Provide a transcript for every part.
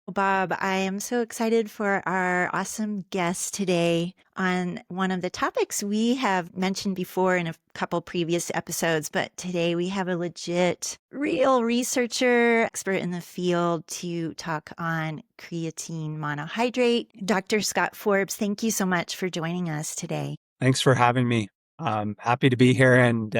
Bob, I am so excited for our awesome guest today on one of the topics we have mentioned before in a couple previous episodes, but today we have a legit, real researcher, expert in the field to talk on creatine monohydrate. Dr. Scott Forbes, thank you so much for joining us today. Thanks for having me. Happy to be here, and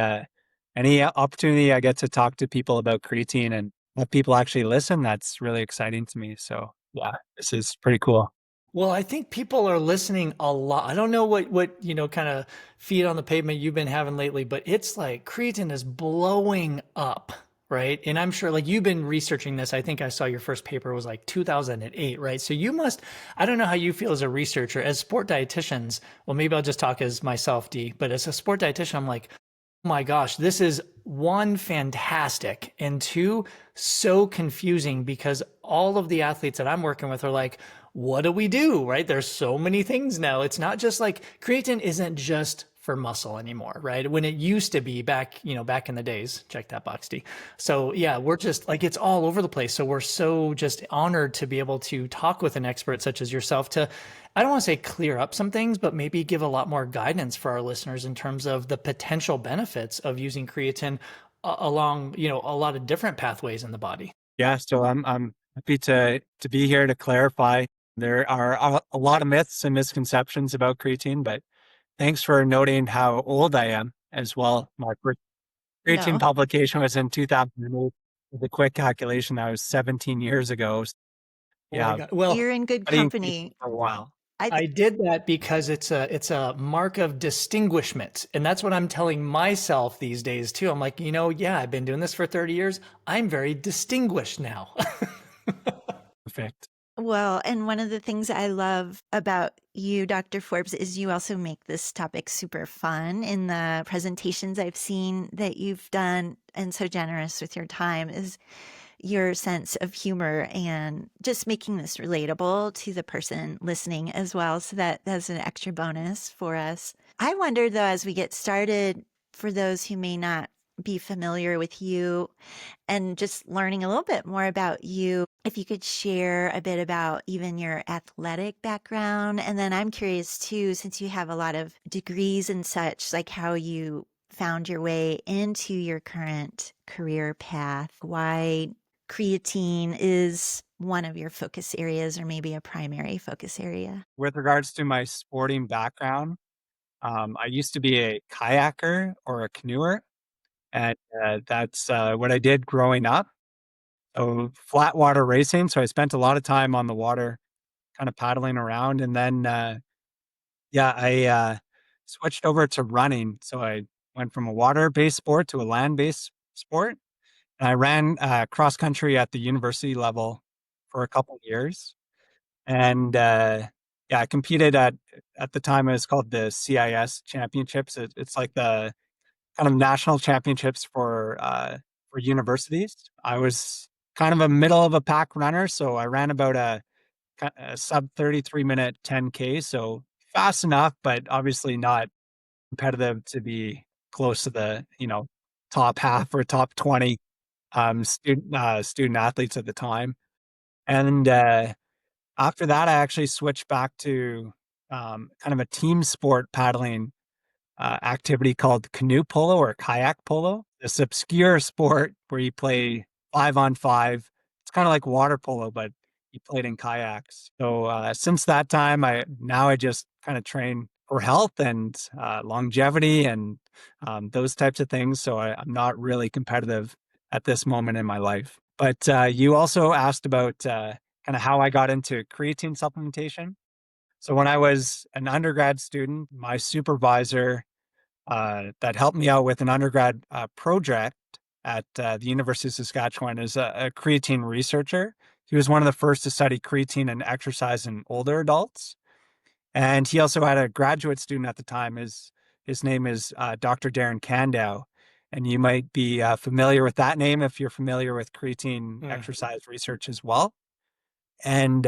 any opportunity I get to talk to people about creatine and have people actually listen, that's really exciting to me. So yeah, this is pretty cool. Well, I think people are listening a lot. I don't know what kind of feet on the pavement you've been having lately, but it's like creatine is blowing up, right? And I'm sure like you've been researching this. I think I saw your first paper was like 2008, right? So you must, I don't know how you feel as a researcher, as sport dietitians. Well, maybe I'll just talk as myself, D, but as a sport dietitian, I'm like, oh my gosh, this is one, fantastic, and two, so confusing because all of the athletes that I'm working with are like, what do we do? Right? There's so many things now. It's not just like creatine isn't just for muscle anymore, right? When it used to be back, back in the days. Check that box, D. So yeah, we're just like it's all over the place. So we're so just honored to be able to talk with an expert such as yourself to I don't want to say clear up some things, but maybe give a lot more guidance for our listeners in terms of the potential benefits of using creatine along, a lot of different pathways in the body. Yeah, so I'm happy to be here to clarify. There are a lot of myths and misconceptions about creatine, but thanks for noting how old I am as well. My first creatine No, publication was in 2008. With a quick calculation, that was 17 years ago. Oh my Yeah, God. Well, you're in good studying creatine company. for a while. I I did that because it's a mark of distinguishment. And that's what I'm telling myself these days too. I'm like, yeah, I've been doing this for 30 years. I'm very distinguished now. Perfect. Well, and one of the things I love about you, Dr. Forbes, is you also make this topic super fun in the presentations I've seen that you've done, and so generous with your time is your sense of humor and just making this relatable to the person listening as well. So that's an extra bonus for us. I wonder though, as we get started, for those who may not be familiar with you and just learning a little bit more about you, if you could share a bit about even your athletic background. And then I'm curious too, since you have a lot of degrees and such, like how you found your way into your current career path, why creatine is one of your focus areas or maybe a primary focus area. With regards to my sporting background, I used to be a kayaker or a canoeer, and that's what I did growing up. So flat water racing. So I spent a lot of time on the water, kind of paddling around, and then yeah, I switched over to running. So I went from a water-based sport to a land-based sport, and I ran cross country at the university level for a couple years. And yeah, I competed at the time it was called the CIS Championships. It's like the kind of national championships for universities. I was kind of a middle of a pack runner, so I ran about a sub 33-minute 10K, so fast enough, but obviously not competitive to be close to the top half or top 20 student athletes at the time. And after that, I actually switched back to kind of a team sport paddling activity called canoe polo or kayak polo. This obscure sport where you play 5-on-5. It's kind of like water polo, but you played in kayaks. So since that time, I just kind of train for health and longevity and those types of things. So I'm not really competitive at this moment in my life. But you also asked about kind of how I got into creatine supplementation. So when I was an undergrad student, my supervisor that helped me out with an undergrad project at the University of Saskatchewan is a creatine researcher. He was one of the first to study creatine and exercise in older adults. And he also had a graduate student at the time. His name is Dr. Darren Kandow. And you might be familiar with that name if you're familiar with creatine Mm. exercise research as well. And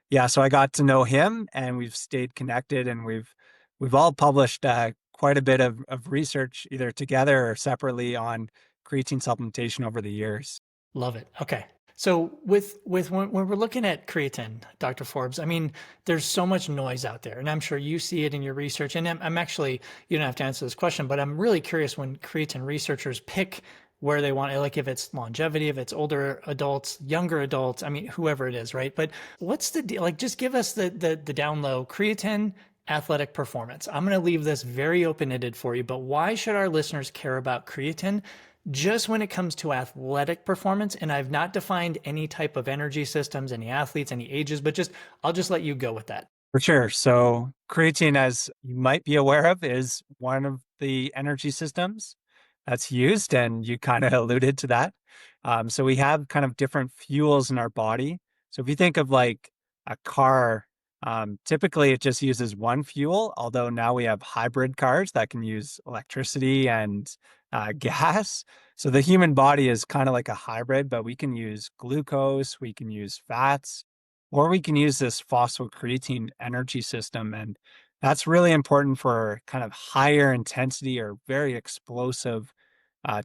yeah, so I got to know him, and we've stayed connected, and we've all published quite a bit of research either together or separately on creatine supplementation over the years. Love it. Okay. So with when we're looking at creatine, Dr. Forbes, I mean, there's so much noise out there, and I'm sure you see it in your research. And I'm actually, you don't have to answer this question, but I'm really curious when creatine researchers pick where they want it, like if it's longevity, if it's older adults, younger adults, I mean, whoever it is, right? But what's the deal? Like, just give us the down low. Creatine, athletic performance. I'm going to leave this very open-ended for you, but why should our listeners care about creatine just when it comes to athletic performance? And I've not defined any type of energy systems, any athletes, any ages, but I'll just let you go with that. For sure. So creatine, as you might be aware of, is one of the energy systems that's used, and you kind of alluded to that. So we have kind of different fuels in our body. So if you think of like a car, typically it just uses one fuel, although now we have hybrid cars that can use electricity and gas. So the human body is kind of like a hybrid, but we can use glucose, we can use fats, or we can use this phosphocreatine energy system. And that's really important for kind of higher intensity or very explosive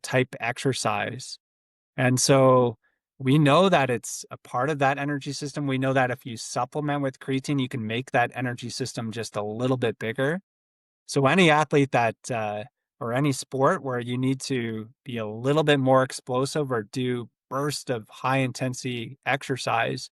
type exercise. And so we know that it's a part of that energy system. We know that if you supplement with creatine, you can make that energy system just a little bit bigger. So any athlete that, or any sport where you need to be a little bit more explosive or do burst of high intensity exercise,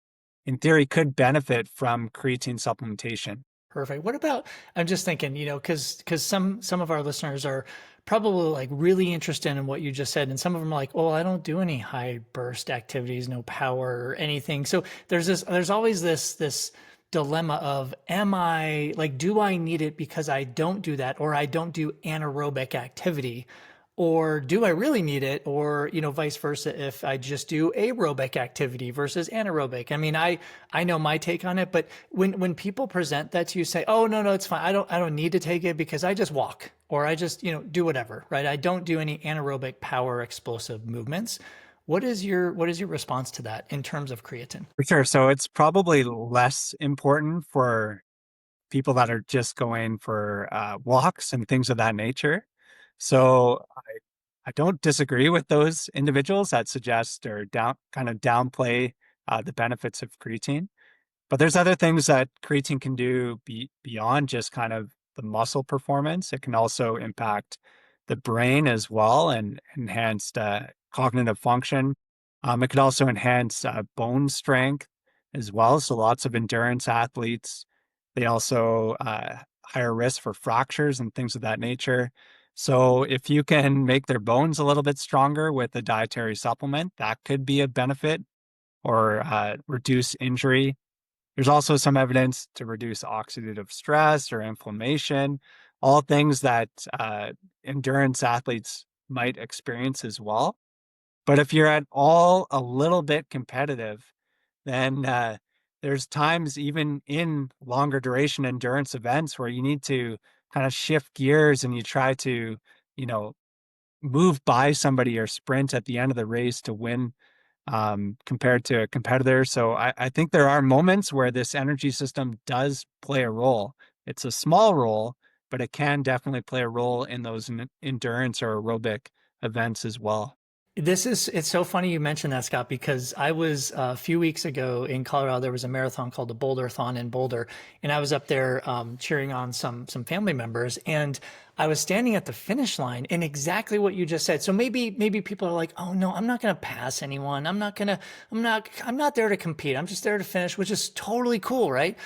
in theory, could benefit from creatine supplementation. Perfect. What about, I'm just thinking, because some of our listeners are probably like really interested in what you just said, and some of them are like, oh, I don't do any high burst activities, no power or anything. So there's always this dilemma of, am I like, do I need it because I don't do that, or I don't do anaerobic activity? Or do I really need it? Or, vice versa, if I just do aerobic activity versus anaerobic. I mean, I know my take on it, but when people present that to you, say, oh, no, it's fine. I don't need to take it because I just walk, or I just, do whatever, right? I don't do any anaerobic power explosive movements. What is your response to that in terms of creatine? For sure. So it's probably less important for people that are just going for walks and things of that nature. So I don't disagree with those individuals that suggest or kind of downplay the benefits of creatine. But there's other things that creatine can do beyond just kind of the muscle performance. It can also impact the brain as well and enhance cognitive function. It could also enhance bone strength as well. So lots of endurance athletes, they also higher risk for fractures and things of that nature. So if you can make their bones a little bit stronger with a dietary supplement, that could be a benefit or reduce injury. There's also some evidence to reduce oxidative stress or inflammation, all things that endurance athletes might experience as well. But if you're at all a little bit competitive, then there's times even in longer duration endurance events where you need to kind of shift gears and you try to, you know, move by somebody or sprint at the end of the race to win compared to a competitor. So I think there are moments where this energy system does play a role. It's a small role, but it can definitely play a role in those endurance or aerobic events as well. It's so funny you mentioned that, Scott, because I was a few weeks ago in Colorado. There was a marathon called the Boulder-thon in Boulder, and I was up there cheering on some family members, and I was standing at the finish line, and exactly what you just said. So maybe people are like, oh no, I'm not going to pass anyone. I'm not there to compete. I'm just there to finish, which is totally cool, right?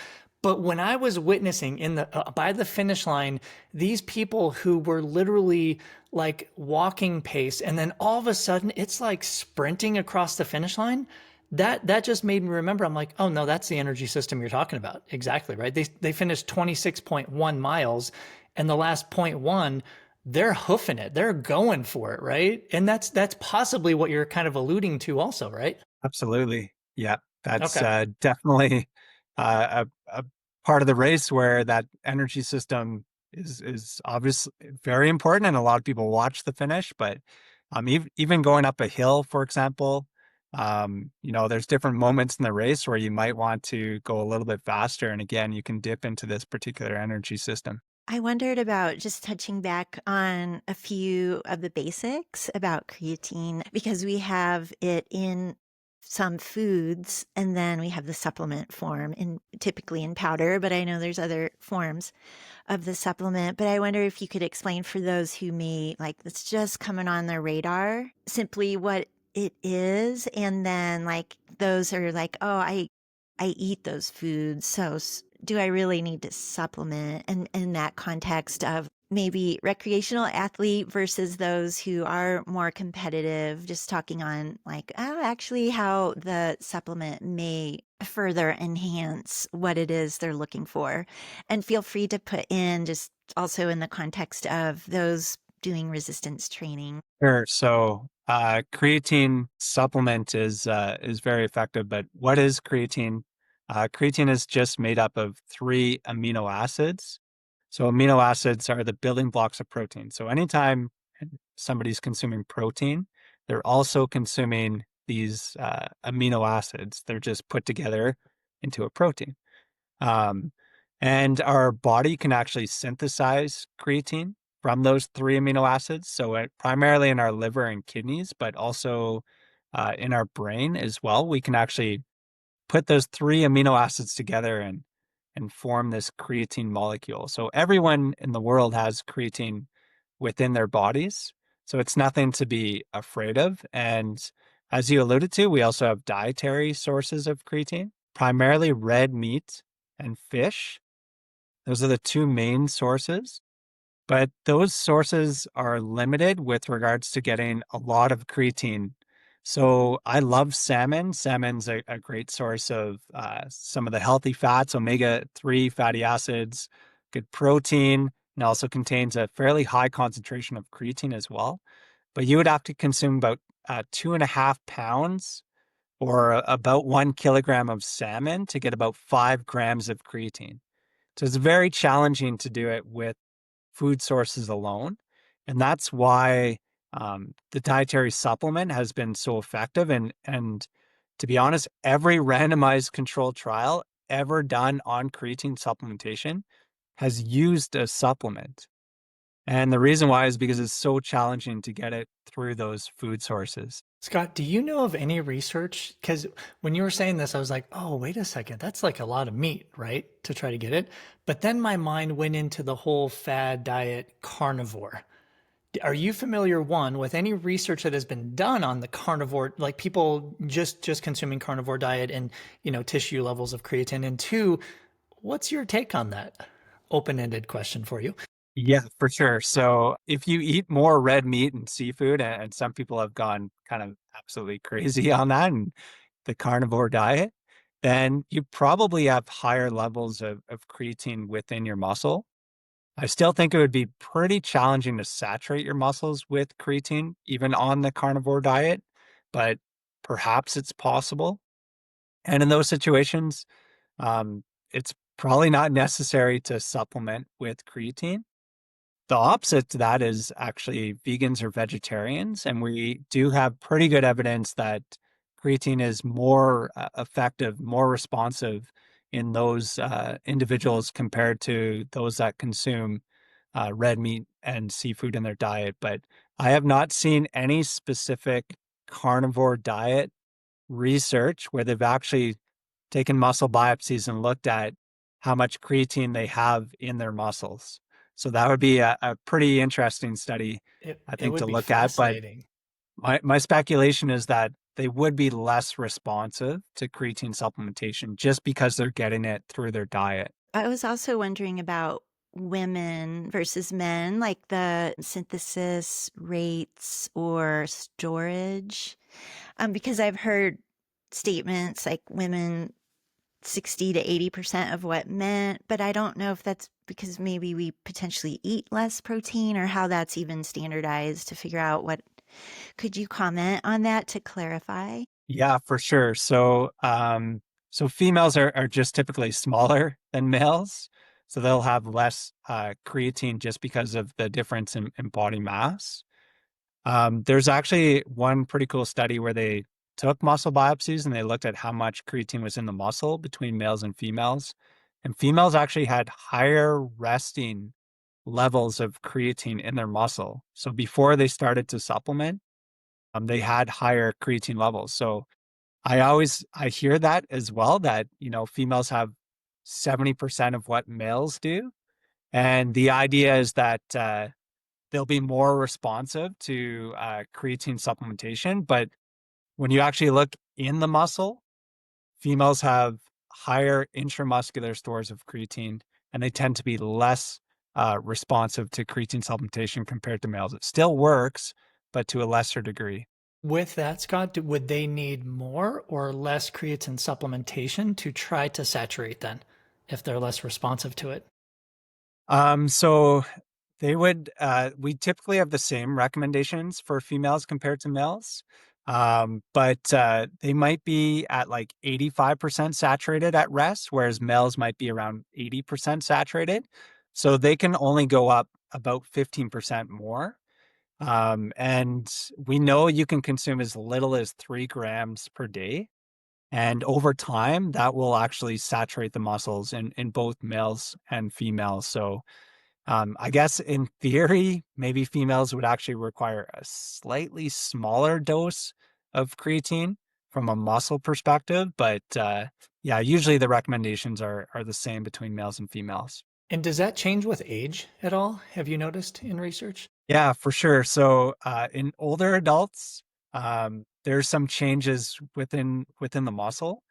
But when I was witnessing in the by the finish line, these people who were literally like walking pace, and then all of a sudden it's like sprinting across the finish line. That just made me remember. I'm like, oh no, that's the energy system you're talking about. Exactly, right? They finished 26.1 miles, and the last zero point 0.1, they're hoofing it. They're going for it, right? And that's possibly what you're kind of alluding to also, right? Absolutely. Yeah, that's Okay. definitely a part of the race where that energy system is obviously very important, and a lot of people watch the finish. But even going up a hill, for example, there's different moments in the race where you might want to go a little bit faster, and again, you can dip into this particular energy system. I wondered about just touching back on a few of the basics about creatine because we have it in some foods, and then we have the supplement form, typically in powder, but I know there's other forms of the supplement. But I wonder if you could explain for those who may like it's just coming on their radar, simply what it is, and then like those are like, oh, I eat those foods, so do I really need to supplement? And in that context of maybe recreational athlete versus those who are more competitive, just talking on like, oh, actually how the supplement may further enhance what it is they're looking for. And feel free to put in just also in the context of those doing resistance training. Sure. So, creatine supplement is very effective. But what is creatine? Creatine is just made up of three amino acids. So, amino acids are the building blocks of protein. So, anytime somebody's consuming protein, they're also consuming these amino acids. They're just put together into a protein. Um, and our body can actually synthesize creatine from those three amino acids. So primarily in our liver and kidneys, but also in our brain as well. We can actually put those three amino acids together and form this creatine molecule. So everyone in the world has creatine within their bodies. So it's nothing to be afraid of. And as you alluded to, we also have dietary sources of creatine, primarily red meat and fish. Those are the two main sources. But those sources are limited with regards to getting a lot of creatine. So I love salmon. Salmon's a great source of some of the healthy fats, omega-3 fatty acids, good protein, and also contains a fairly high concentration of creatine as well. But you would have to consume about 2.5 pounds or about 1 kilogram of salmon to get about 5 grams of creatine. So it's very challenging to do it with food sources alone. And that's why the dietary supplement has been so effective. And to be honest, every randomized controlled trial ever done on creatine supplementation has used a supplement. And the reason why is because it's so challenging to get it through those food sources. Scott, do you know of any research? Because when you were saying this, I was like, oh, wait a second. That's like a lot of meat, right? To try to get it. But then my mind went into the whole fad diet carnivore. Are you familiar, one, with any research that has been done on the carnivore, like people just consuming carnivore diet and, tissue levels of creatine? And two, what's your take on that? Open-ended question for you. Yeah, for sure. So if you eat more red meat and seafood, and some people have gone kind of absolutely crazy on that and the carnivore diet, then you probably have higher levels of creatine within your muscle. I still think it would be pretty challenging to saturate your muscles with creatine, even on the carnivore diet, but perhaps it's possible. And in those situations, it's probably not necessary to supplement with creatine. The opposite to that is actually vegans or vegetarians, and we do have pretty good evidence that creatine is more effective, more responsive in those individuals compared to those that consume red meat and seafood in their diet. But I have not seen any specific carnivore diet research where they've actually taken muscle biopsies and looked at how much creatine they have in their muscles. So that would be a pretty interesting study, I It think, would to be look at. But fascinating. my speculation is that they would be less responsive to creatine supplementation just because they're getting it through their diet. I was also wondering about women versus men, like the synthesis rates or storage, because I've heard statements like women 60 to 80% of what men, but I don't know if that's because maybe we potentially eat less protein or how that's even standardized to figure out what. Could you comment on that to clarify? Yeah, for sure. So, so females are just typically smaller than males, so they'll have less creatine just because of the difference in body mass. There's actually one pretty cool study where they took muscle biopsies and they looked at how much creatine was in the muscle between males and females. And females actually had higher resting levels of creatine in their muscle. So before they started to supplement, they had higher creatine levels. So I hear that as well, that, females have 70% of what males do. And the idea is that they'll be more responsive to creatine supplementation. But when you actually look in the muscle, females have higher intramuscular stores of creatine, and they tend to be less responsive to creatine supplementation compared to males. It still works, but to a lesser degree. With that, Scott, would they need more or less creatine supplementation to try to saturate then if they're less responsive to it? So they would, we typically have the same recommendations for females compared to males. But they might be at like 85% saturated at rest, whereas males might be around 80% saturated. So they can only go up about 15% more. And we know you can consume as little as 3 grams per day. And over time, that will actually saturate the muscles in both males and females. So I guess in theory, maybe females would actually require a slightly smaller dose of creatine from a muscle perspective, but yeah, usually the recommendations are the same between males and females. And does that change with age at all? Have you noticed in research? Yeah, for sure. So in older adults, there's some changes within the muscle.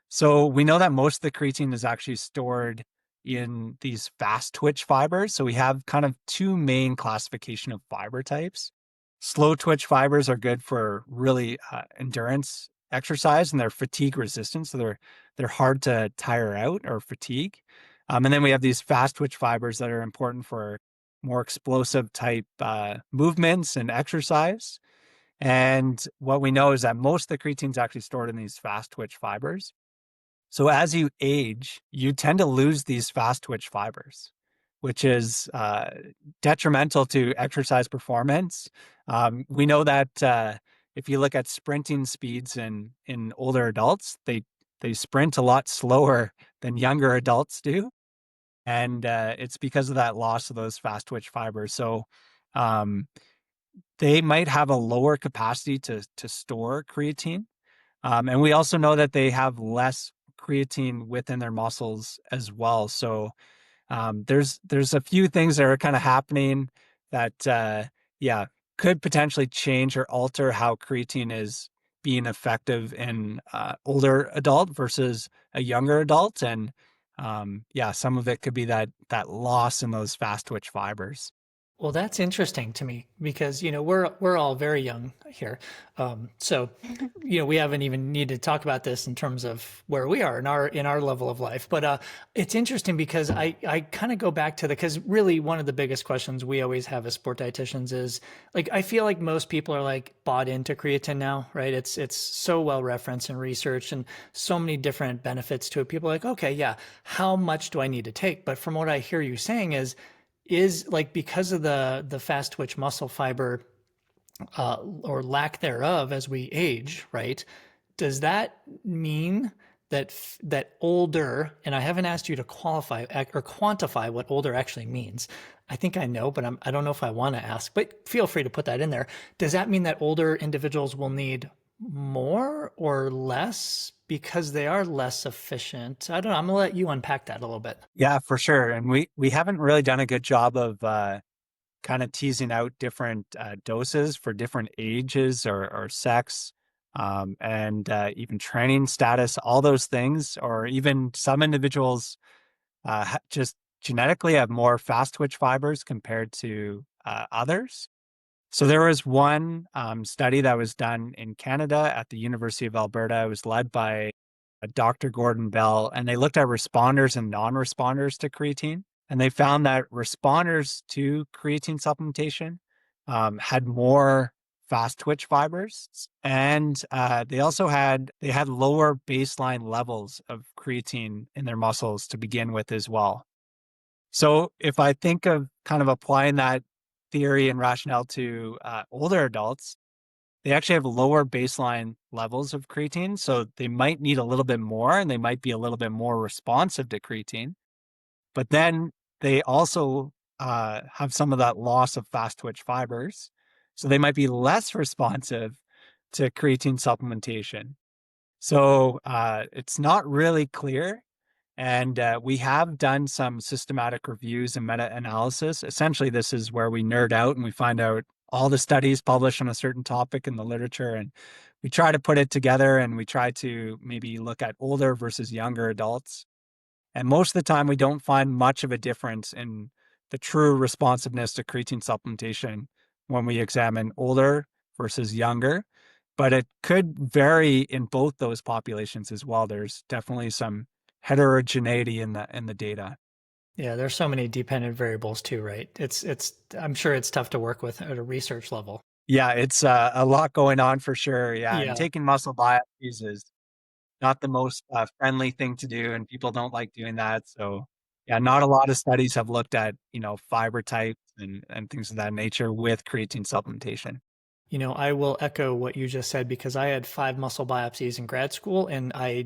So we know that most of the creatine is actually stored in these fast twitch fibers. So we have kind of two main classification of fiber types. Slow twitch fibers are good for really endurance exercise, and they're fatigue resistant. So they're hard to tire out or fatigue. And then we have these fast twitch fibers that are important for more explosive type movements and exercise. And what we know is that most of the creatine is actually stored in these fast twitch fibers. So as you age, you tend to lose these fast twitch fibers, which is detrimental to exercise performance. We know that if you look at sprinting speeds in older adults, they sprint a lot slower than younger adults do, and it's because of that loss of those fast twitch fibers. So um, they might have a lower capacity to store creatine, and we also know that they have less creatine within their muscles as well. So there's a few things that are kind of happening that yeah, could potentially change or alter how creatine is being effective in older adult versus a younger adult. And yeah, some of it could be that loss in those fast twitch fibers. Well, that's interesting to me because we're all very young here, so we haven't even needed to talk about this in terms of where we are in our level of life. But it's interesting because I kind of go back to because really one of the biggest questions we always have as sport dietitians is like I feel like most people are like bought into creatine now, right? It's so well referenced and researched and so many different benefits to it. People are like, okay, yeah, how much do I need to take? But from what I hear you saying is like because of the fast twitch muscle fiber or lack thereof as we age, right? Does that mean that older, and I haven't asked you to qualify or quantify what older actually means. I think I know, but I don't know if I want to ask, but feel free to put that in there. Does that mean that older individuals will need more or less because they are less efficient? I don't know. I'm gonna let you unpack that a little bit. Yeah, for sure. And we haven't really done a good job of kind of teasing out different doses for different ages or sex, and even training status, all those things, or even some individuals just genetically have more fast twitch fibers compared to others. So there was one study that was done in Canada at the University of Alberta. It was led by Dr. Gordon Bell, and they looked at responders and non-responders to creatine. And they found that responders to creatine supplementation had more fast twitch fibers, and they had lower baseline levels of creatine in their muscles to begin with as well. So if I think of kind of applying that theory and rationale to older adults, they actually have lower baseline levels of creatine. So they might need a little bit more and they might be a little bit more responsive to creatine. But then they also have some of that loss of fast twitch fibers. So they might be less responsive to creatine supplementation. So it's not really clear. And we have done some systematic reviews and meta-analysis. Essentially, this is where we nerd out and we find out all the studies published on a certain topic in the literature, and we try to put it together, and we try to maybe look at older versus younger adults. And most of the time, we don't find much of a difference in the true responsiveness to creatine supplementation when we examine older versus younger. But it could vary in both those populations as well. There's definitely some heterogeneity in the data. Yeah, there's so many dependent variables too, right? It's I'm sure it's tough to work with at a research level. Yeah, it's a lot going on for sure. Yeah, and Yeah. taking muscle biopsies is not the most friendly thing to do, and people don't like doing that. So, yeah, not a lot of studies have looked at, fiber types and things of that nature with creatine supplementation. I will echo what you just said because I had 5 muscle biopsies in grad school and I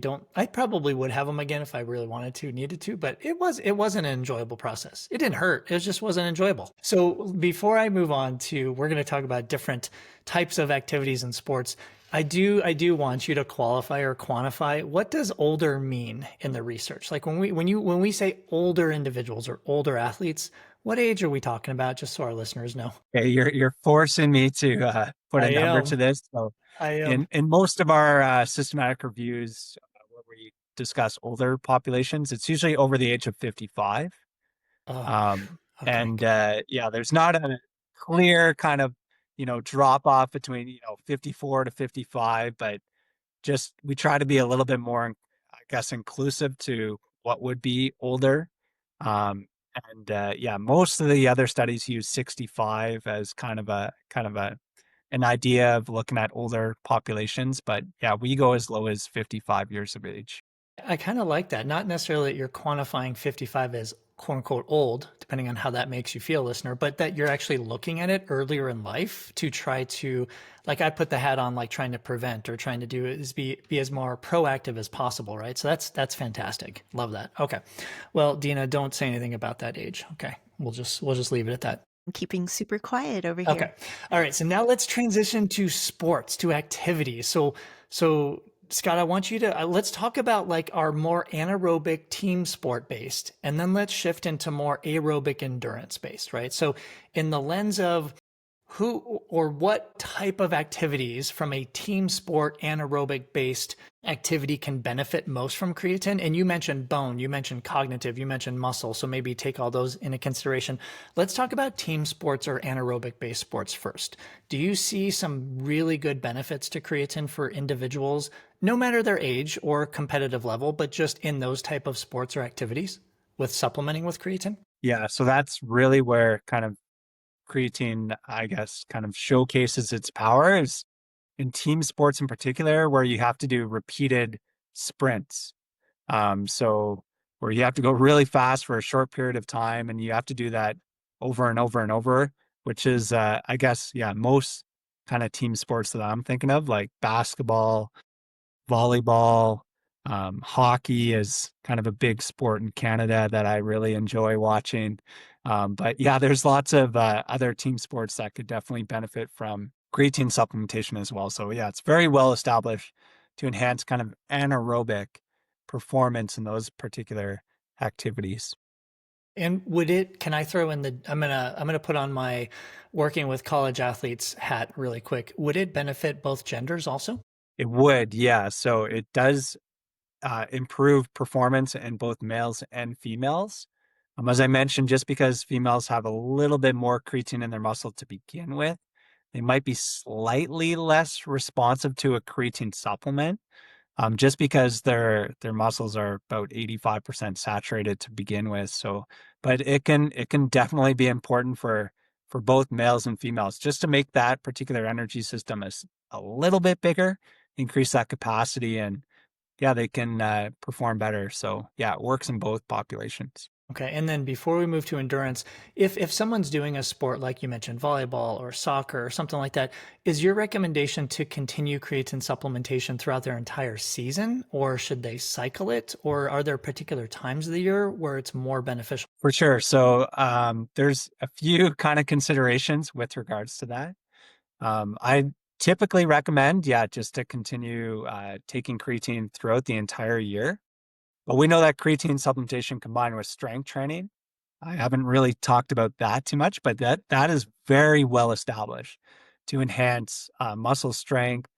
probably would have them again if I really wanted to, needed to, but it wasn't an enjoyable process. It didn't hurt. It just wasn't enjoyable. So before I move on to, we're going to talk about different types of activities in sports. I do want you to qualify or quantify what does older mean in the research? Like when we say older individuals or older athletes, what age are we talking about? Just so our listeners know. Okay, you're forcing me to put I a number to am. this. So, I am. in most of our systematic reviews, where we discuss older populations, it's usually over the age of 55. Oh, Um, okay. and yeah, there's not a clear kind of, drop off between, 54 to 55, but just we try to be a little bit more, I guess, inclusive to what would be older. Um, and yeah, most of the other studies use 65 as kind of a an idea of looking at older populations, but yeah, we go as low as 55 years of age. I kind of like that. Not necessarily that you're quantifying 55 as quote unquote old, depending on how that makes you feel, listener, but that you're actually looking at it earlier in life to try to, like I put the hat on, like trying to prevent or trying to do is be as more proactive as possible, right? So that's fantastic. Love that. Okay. Well, Dina, don't say anything about that age. Okay. We'll just leave it at that. I'm keeping super quiet over Okay. here. All right. So now let's transition to sports, to activities. So Scott, I want you to let's talk about like our more anaerobic team sport based, and then let's shift into more aerobic endurance based, right? So in the lens of who or what type of activities from a team sport anaerobic based activity can benefit most from creatine? And you mentioned bone, you mentioned cognitive, you mentioned muscle. So maybe take all those into consideration. Let's talk about team sports or anaerobic based sports first. Do you see some really good benefits to creatine for individuals, no matter their age or competitive level, but just in those type of sports or activities with supplementing with creatine? Yeah, so that's really where kind of creatine, I guess, kind of showcases its power is in team sports in particular, where you have to do repeated sprints. So where you have to go really fast for a short period of time, and you have to do that over and over and over, which is, I guess, yeah, most kind of team sports that I'm thinking of, like basketball, volleyball, hockey is kind of a big sport in Canada that I really enjoy watching. But yeah, there's lots of other team sports that could definitely benefit from creatine supplementation as well. So yeah, it's very well established to enhance kind of anaerobic performance in those particular activities. And can I throw in I'm gonna put on my working with college athletes hat really quick. Would it benefit both genders also? It would, yeah. So it does improve performance in both males and females. As I mentioned, just because females have a little bit more creatine in their muscle to begin with, they might be slightly less responsive to a creatine supplement, just because their muscles are about 85% saturated to begin with. So, but it can definitely be important for both males and females, just to make that particular energy system a little bit bigger, increase that capacity, and yeah, they can perform better. So yeah, it works in both populations. Okay. And then before we move to endurance, if someone's doing a sport like you mentioned, volleyball or soccer or something like that, is your recommendation to continue creatine supplementation throughout their entire season, or should they cycle it, or are there particular times of the year where it's more beneficial? For sure. So there's a few kind of considerations with regards to that. I typically recommend, yeah, just to continue taking creatine throughout the entire year. But we know that creatine supplementation combined with strength training, I haven't really talked about that too much, but that is very well established to enhance muscle strength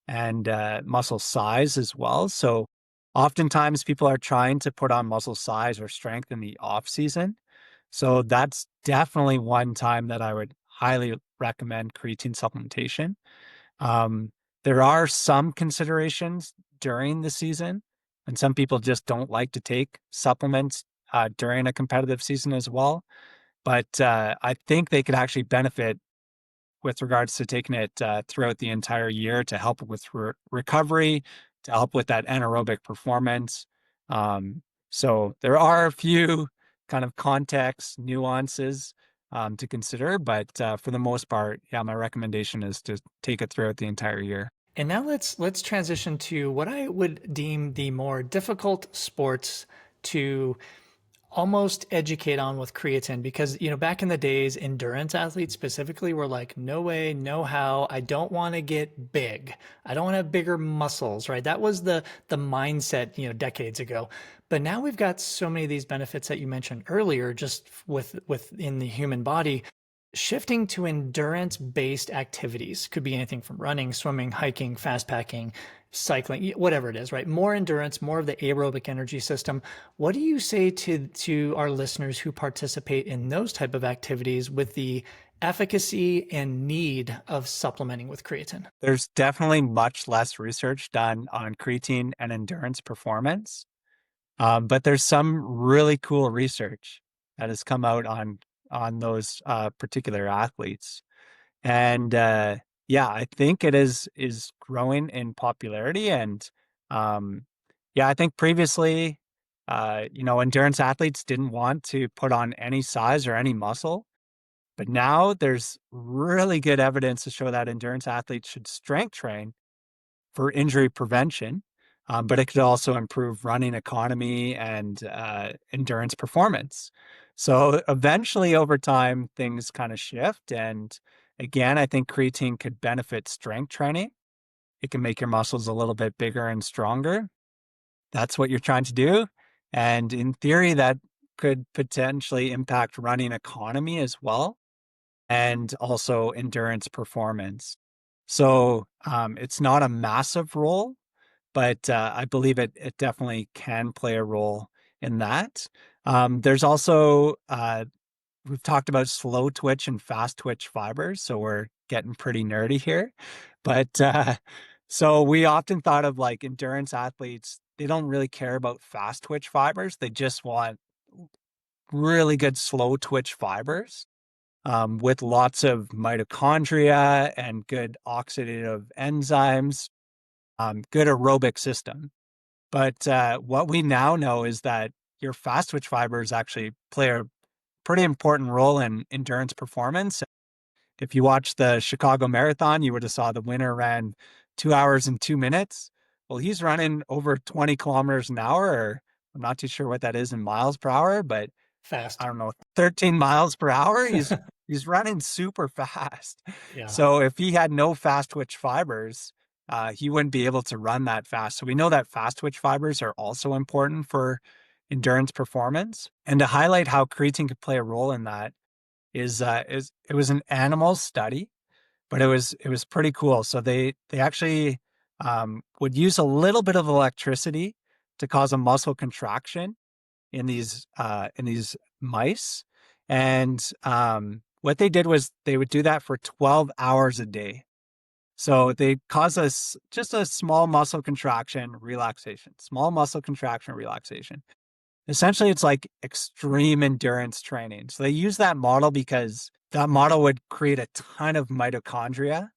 and muscle size as well. So oftentimes people are trying to put on muscle size or strength in the off season. So that's definitely one time that I would highly recommend creatine supplementation. Um, there are some considerations during the season, and some people just don't like to take supplements during a competitive season as well. But I think they could actually benefit with regards to taking it throughout the entire year to help with recovery, to help with that anaerobic performance. So there are a few kind of context nuances to consider, but for the most part, yeah, my recommendation is to take it throughout the entire year. And now let's transition to what I would deem the more difficult sports to almost educate on with creatine, because back in the days, endurance athletes specifically were like, no way, no how, I don't want to get big, I don't want to have bigger muscles, right? That was the mindset decades ago. But now we've got so many of these benefits that you mentioned earlier, just within the human body. Shifting to endurance based activities could be anything from running, swimming, hiking, fast packing, cycling, whatever it is, right? More endurance, more of the aerobic energy system. What do you say to our listeners who participate in those type of activities with the efficacy and need of supplementing with creatine? There's definitely much less research done on creatine and endurance performance. But there's some really cool research that has come out on those particular athletes, and yeah, I think it is growing in popularity. And um, yeah, I think previously, endurance athletes didn't want to put on any size or any muscle, but now there's really good evidence to show that endurance athletes should strength train for injury prevention, but it could also improve running economy and endurance performance. So eventually, over time, things kind of shift. And again, I think creatine could benefit strength training. It can make your muscles a little bit bigger and stronger. That's what you're trying to do. And in theory, that could potentially impact running economy as well, and also endurance performance. So it's not a massive role, but I believe it definitely can play a role in that. There's also we've talked about slow twitch and fast twitch fibers, so we're getting pretty nerdy here. But so we often thought of like endurance athletes, they don't really care about fast twitch fibers. They just want really good slow twitch fibers with lots of mitochondria and good oxidative enzymes, good aerobic system. But what we now know is that your fast twitch fibers actually play a pretty important role in endurance performance. If you watch the Chicago Marathon, you would have saw the winner ran 2 hours and 2 minutes. Well, he's running over 20 kilometers an hour, or I'm not too sure what that is in miles per hour, but I Fast. don't know, 13 miles per hour. He's running super fast. Yeah. So if he had no fast twitch fibers, he wouldn't be able to run that fast. So we know that fast twitch fibers are also important for endurance performance. And to highlight how creatine could play a role in that is it was an animal study, but it was pretty cool. So they actually would use a little bit of electricity to cause a muscle contraction in these mice. And what they did was they would do that for 12 hours a day. So they cause us just a small muscle contraction, relaxation, small muscle contraction, relaxation. Essentially, it's like extreme endurance training. So they use that model because that model would create a ton of mitochondria,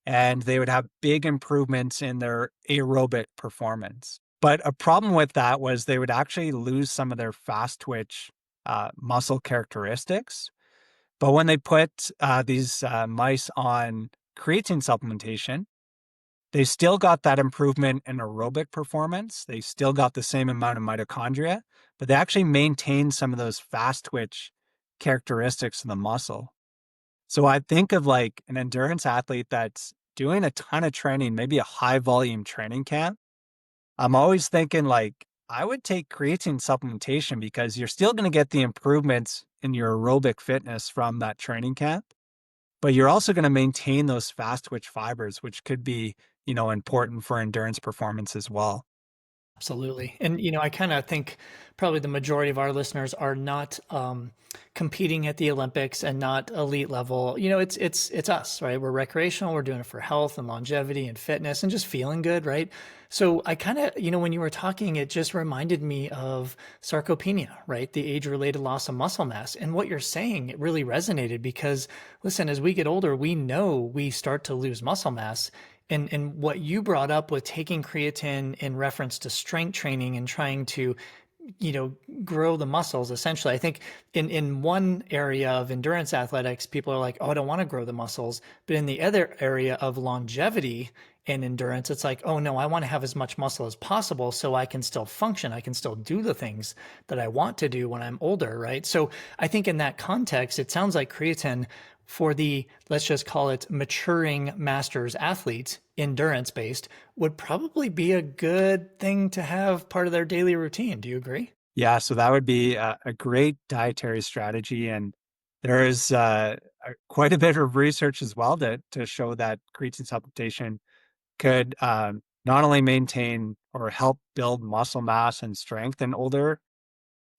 and they would have big improvements in their aerobic performance. But a problem with that was they would actually lose some of their fast twitch muscle characteristics. But when they put these mice on creatine supplementation, they still got that improvement in aerobic performance. They still got the same amount of mitochondria, but they actually maintained some of those fast twitch characteristics of the muscle. So I think of like an endurance athlete that's doing a ton of training, maybe a high volume training camp, I'm always thinking like I would take creatine supplementation because you're still going to get the improvements in your aerobic fitness from that training camp, but you're also going to maintain those fast twitch fibers, which could be, important for endurance performance as well. Absolutely. And, I kind of think probably the majority of our listeners are not competing at the Olympics and not elite level. It's us, right? We're recreational. We're doing it for health and longevity and fitness and just feeling good, right? So I kind of, when you were talking, it just reminded me of sarcopenia, right? The age-related loss of muscle mass. And what you're saying, it really resonated because, listen, as we get older, we know we start to lose muscle mass. And what you brought up with taking creatine in reference to strength training and trying to, grow the muscles, essentially. I think in one area of endurance athletics, people are like, oh, I don't want to grow the muscles. But in the other area of longevity and endurance, it's like, oh no, I want to have as much muscle as possible so I can still function. I can still do the things that I want to do when I'm older, right? So I think in that context, it sounds like creatine for the, let's just call it maturing masters athletes, endurance based, would probably be a good thing to have part of their daily routine. Do you agree? Yeah, so that would be a great dietary strategy. And there is quite a bit of research as well to show that creatine supplementation could not only maintain or help build muscle mass and strength in older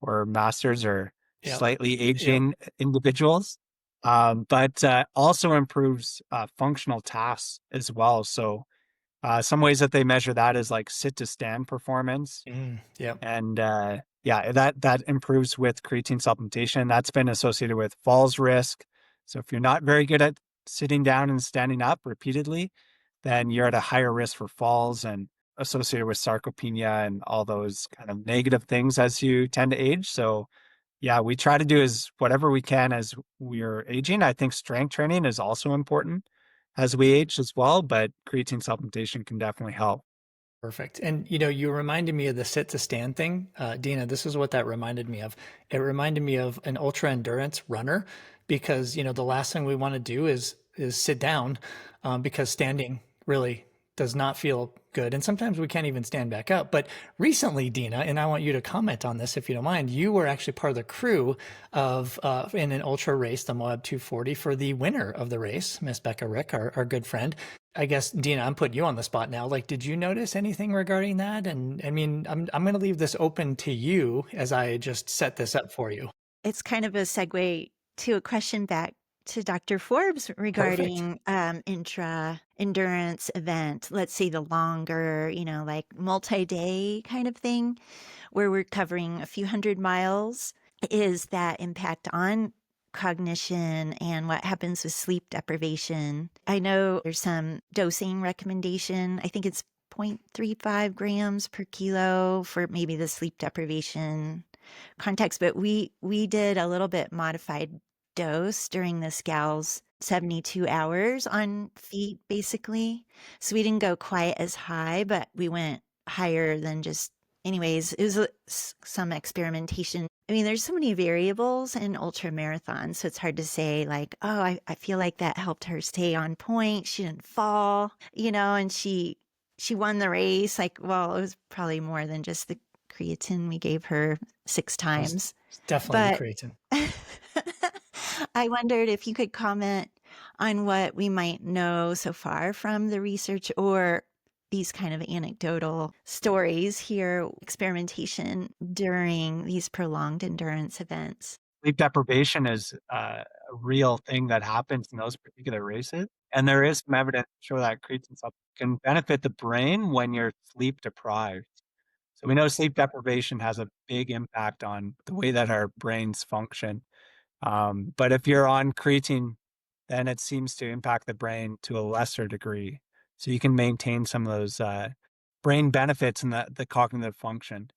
or masters or Yep. slightly Yep. aging individuals, but also improves functional tasks as well. So some ways that they measure that is like sit to stand performance, Yep. and yeah, that improves with creatine supplementation. That's been associated with falls risk. So if you're not very good at sitting down and standing up repeatedly, then you're at a higher risk for falls and associated with sarcopenia and all those kind of negative things as you tend to age. So yeah, we try to do as whatever we can as we're aging. I think strength training is also important as we age as well, but creatine supplementation can definitely help. Perfect. And you reminded me of the sit to stand thing. Dina, this is what that reminded me of. It reminded me of an ultra endurance runner because, the last thing we want to do is sit down because standing really does not feel good. And sometimes we can't even stand back up. But recently, Dina, and I want you to comment on this if you don't mind, you were actually part of the crew of in an ultra race, the Moab 240, for the winner of the race, Miss Becca Rick, our good friend. I guess, Dina, I'm putting you on the spot now. Like, did you notice anything regarding that? And I mean, I'm going to leave this open to you as I just set this up for you. It's kind of a segue to a question back to Dr. Forbes Perfect. regarding intra endurance event. Let's say the longer, like multi-day kind of thing, where we're covering a few hundred miles. Is that impact on cognition and what happens with sleep deprivation? I know there's some dosing recommendation. I think it's 0.35 grams per kilo for maybe the sleep deprivation context, but we did a little bit modified dose during this gal's 72 hours on feet basically. So we didn't go quite as high, but we went higher than just anyways. It was some experimentation. I mean, there's so many variables in ultra marathons, so it's hard to say like, oh, I feel like that helped her stay on point. She didn't fall, and she won the race. Like, well, it was probably more than just the creatine we gave her 6 times. It's definitely the But creatine. I wondered if you could comment on what we might know so far from the research or these kind of anecdotal stories here, experimentation during these prolonged endurance events. Sleep deprivation is a real thing that happens in those particular races. And there is some evidence to show that creatine supplements can benefit the brain when you're sleep deprived. So we know sleep deprivation has a big impact on the way that our brains function. But if you're on creatine, then it seems to impact the brain to a lesser degree. So you can maintain some of those brain benefits and the cognitive function.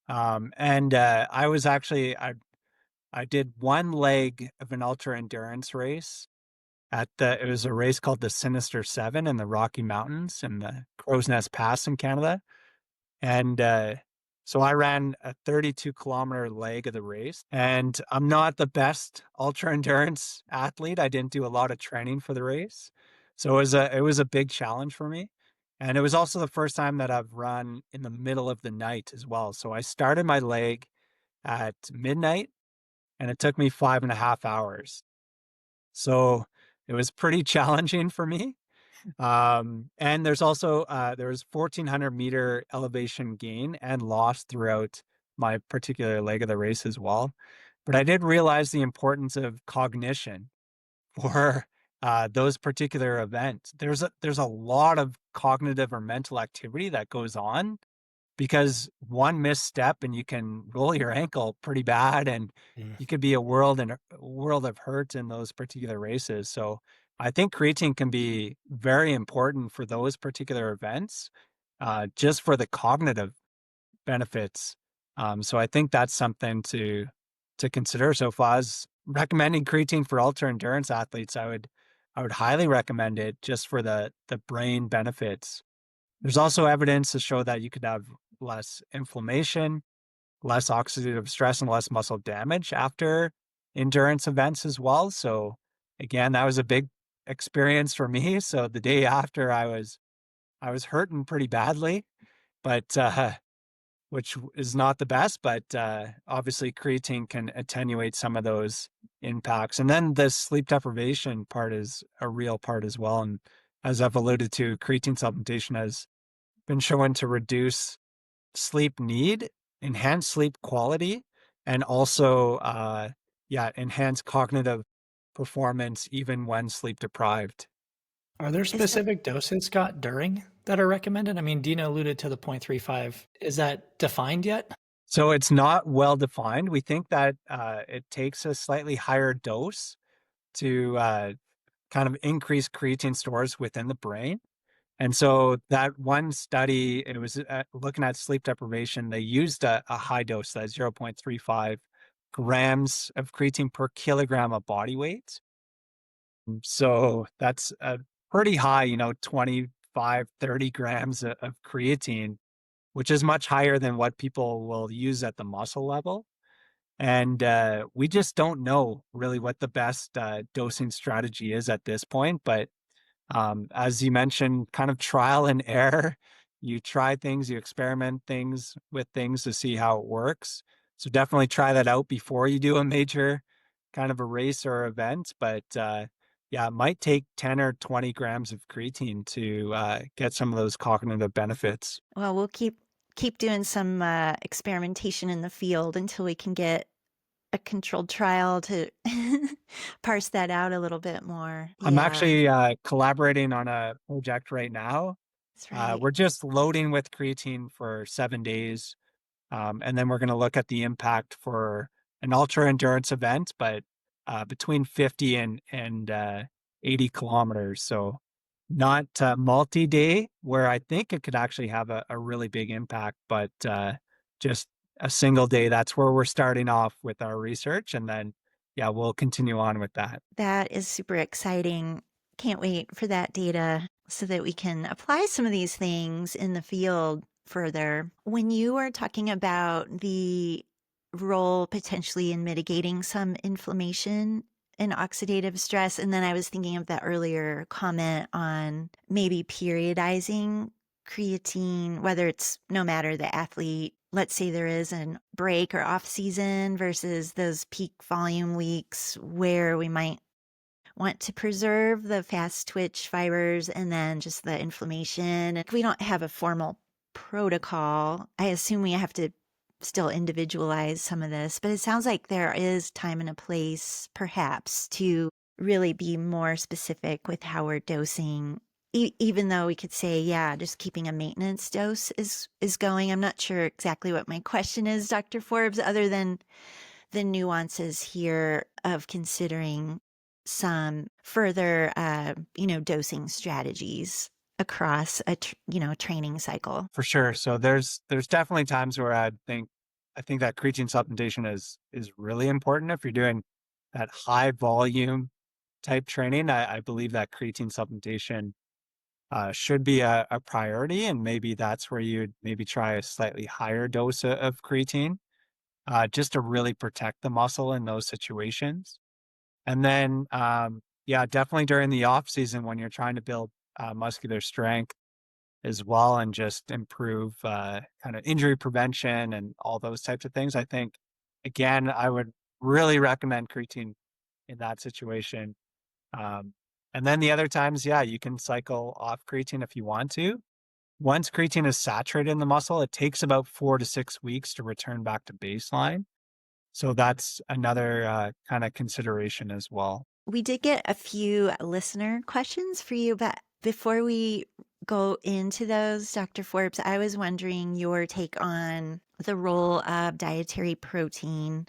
And I was actually, I did one leg of an ultra endurance race it was a race called the Sinister Seven in the Rocky Mountains in the Crow's Nest Pass in Canada. And so I ran a 32-kilometer leg of the race. And I'm not the best ultra endurance athlete. I didn't do a lot of training for the race, So it was a big challenge for me. And it was also the first time that I've run in the middle of the night as well. So I started my leg at midnight and it took me 5.5 hours. So it was pretty challenging for me. And there's also there was 1,400-meter elevation gain and loss throughout my particular leg of the race as well. But I did realize the importance of cognition for those particular events. There's a lot of cognitive or mental activity that goes on because one misstep and you can roll your ankle pretty bad, and Mm. you could be a world of hurt in those particular races. So I think creatine can be very important for those particular events, just for the cognitive benefits. So I think that's something to consider. So if I was recommending creatine for ultra endurance athletes, I would highly recommend it just for the brain benefits. There's also evidence to show that you could have less inflammation, less oxidative stress, and less muscle damage after endurance events as well. So again, that was a big experience for me. So the day after I was hurting pretty badly, but which is not the best, but obviously creatine can attenuate some of those impacts. And then the sleep deprivation part is a real part as well. And as I've alluded to, creatine supplementation has been shown to reduce sleep need, enhance sleep quality, and also, yeah, enhance cognitive performance even when sleep deprived. Are there Is that specific doses, Scott, during that are recommended? I mean, Dina alluded to the 0.35. Is that defined yet? So it's not well defined. We think that it takes a slightly higher dose to kind of increase creatine stores within the brain. And so that one study, it was looking at sleep deprivation. They used a high dose, that 0.35 grams of creatine per kilogram of body weight. So that's a pretty high, 25, 30 grams of creatine, which is much higher than what people will use at the muscle level. And we just don't know really what the best dosing strategy is at this point. But as you mentioned, kind of trial and error. You try things, you experiment things with things to see how it works. So definitely try that out before you do a major kind of a race or event. But yeah, it might take 10 or 20 grams of creatine to get some of those cognitive benefits. well, we'll keep doing some experimentation in the field until we can get a controlled trial to parse that out a little bit more. I'm Yeah, actually collaborating on a project right now. that's right. We're just loading with creatine for 7 days. And then we're going to look at the impact for an ultra endurance event, but between 50 and 80 kilometers. So not multi-day, where I think it could actually have a really big impact, but just a single day. That's where we're starting off with our research. And then, yeah, we'll continue on with that. That is super exciting. Can't wait for that data so that we can apply some of these things in the field further. When you were talking about the role potentially in mitigating some inflammation and oxidative stress, and then I was thinking of that earlier comment on maybe periodizing creatine, whether it's no matter the athlete. Let's say there is an break or off season versus those peak volume weeks where we might want to preserve the fast twitch fibers and then just the inflammation. If we don't have a formal protocol, I assume we have to still individualize some of this, but it sounds like there is time and a place perhaps to really be more specific with how we're dosing. Even though we could say, yeah, just keeping a maintenance dose is going. I'm not sure exactly what my question is, Dr. Forbes, other than the nuances here of considering some further, dosing strategies across a training cycle. For sure. So there's definitely times where I think that creatine supplementation is really important if you're doing that high volume type training. I believe that creatine supplementation should be a priority, and maybe that's where you'd maybe try a slightly higher dose of creatine, just to really protect the muscle in those situations. And then Yeah, definitely during the off season when you're trying to build muscular strength as well and just improve kind of injury prevention and all those types of things. I think, again, I would really recommend creatine in that situation. Um, and then the other times, yeah, you can cycle off creatine if you want to. Once creatine is saturated in the muscle, it takes about 4 to 6 weeks to return back to baseline. So that's another kind of consideration as well. We did get a few listener questions for you, but before we go into those, Dr. Forbes, I was wondering your take on the role of dietary protein,